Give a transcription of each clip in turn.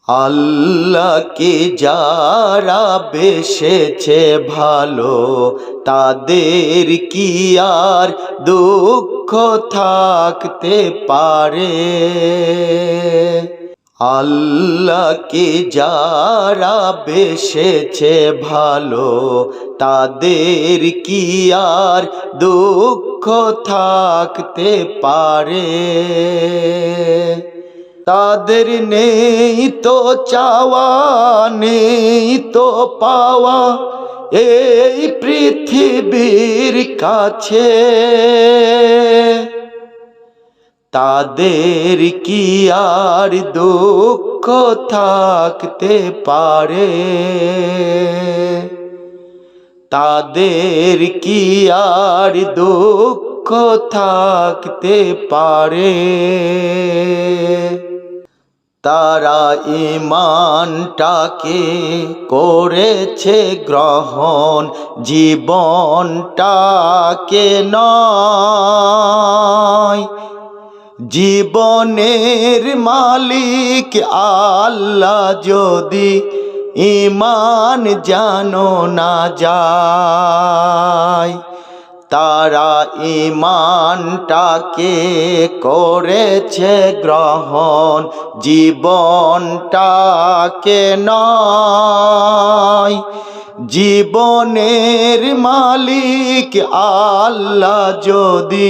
আল্লাহকে যারা বেসেছে ভালো, তাদের কি আর দুঃখ থাকতে পারে? আল্লাহকে যারা বেসেছে ভালো, তাদের কি আর দুঃখ থাকতে পারে? তাদের নেই তো চাওয়া, নেই তো পাওয়া এই পৃথিবীর কাছে। তাদের কি আর দুঃখ থাকতে পারে? তাদের কি আর দুঃখ থাকতে পারে? তারা ঈমানটাকে করেছে গ্রহণ, জীবনটাকে নয়। জীবনের মালিক আল্লাহ যদি ঈমান জানো না যায়, তারা ঈমানটাকে করেছে গ্রহণ, জীবনটাকে নয়। জীবনের মালিক আল্লাহ যদি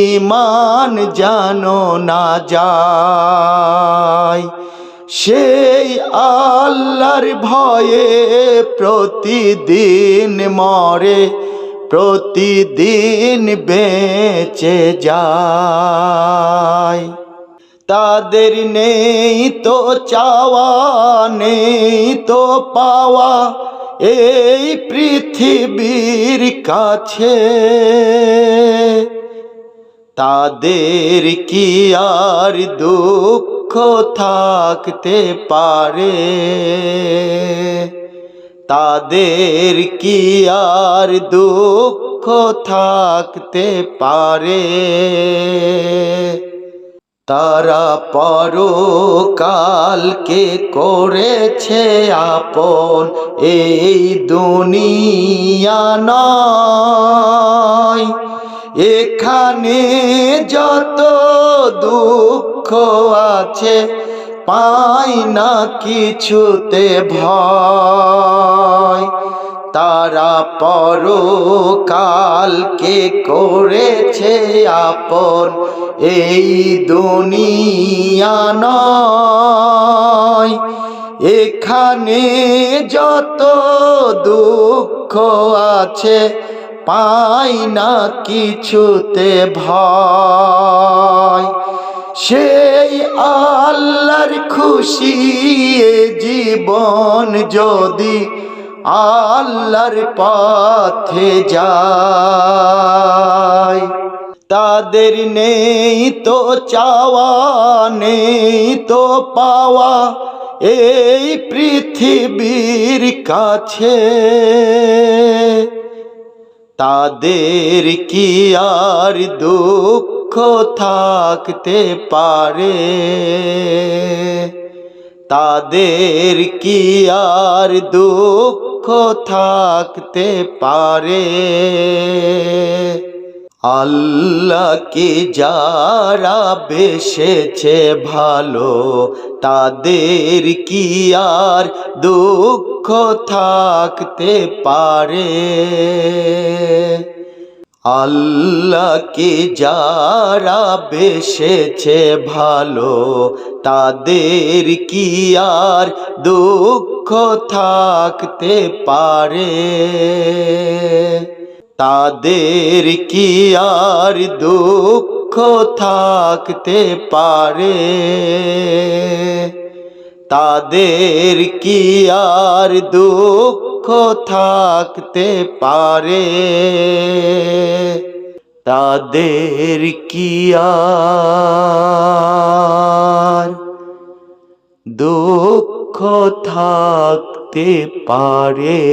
ঈমান জানো না যায়, সেই আল্লাহর ভয়ে প্রতিদিন মরে, প্রতিদিন বেঁচে যায়। তাদের নেই তো চাওয়া, নেই তো পাওয়া এই পৃথিবীর কাছে। তাদের কি আর দুঃখ থাকতে পারে? তাদের কি আর দুঃখ থাকতে পারে? তারা পরকালকে করেছে আপন, এই দুনিয়া নয়। এখানে যত দুঃখ আছে পাই না কিছুতে ভয়। তারা পরকালকে করেছে আপন, এই দুনিয়া নয়। এখানে যত দুঃখ আছে পাই না কিছুতে ভয়। সেই আল্লাহর খুশি জীবন যদি আল্লাহর পথে যায়, তাদের নেই তো চাওয়া, নেই তো পাওয়া এই পৃথিবীর কাছে। তাদের কি আর দুঃখ থাকতে পারে? তাদের কি আর দুঃখ থাকতে পারে? আল্লাহকে যারা বেসেছে ভালো, তাদের কি আর দুঃখ থাকতে পারে? আল্লাহকে যারা বেসেছে ভালো, তাদের কি আর দুঃখ থাকতে পারে? তাদের কি আর দুঃখ থাকতে পারে? তাদের কি আর দুঃখ থাকতে পারে? তাদের কি আর দুঃখ থাকতে পারে?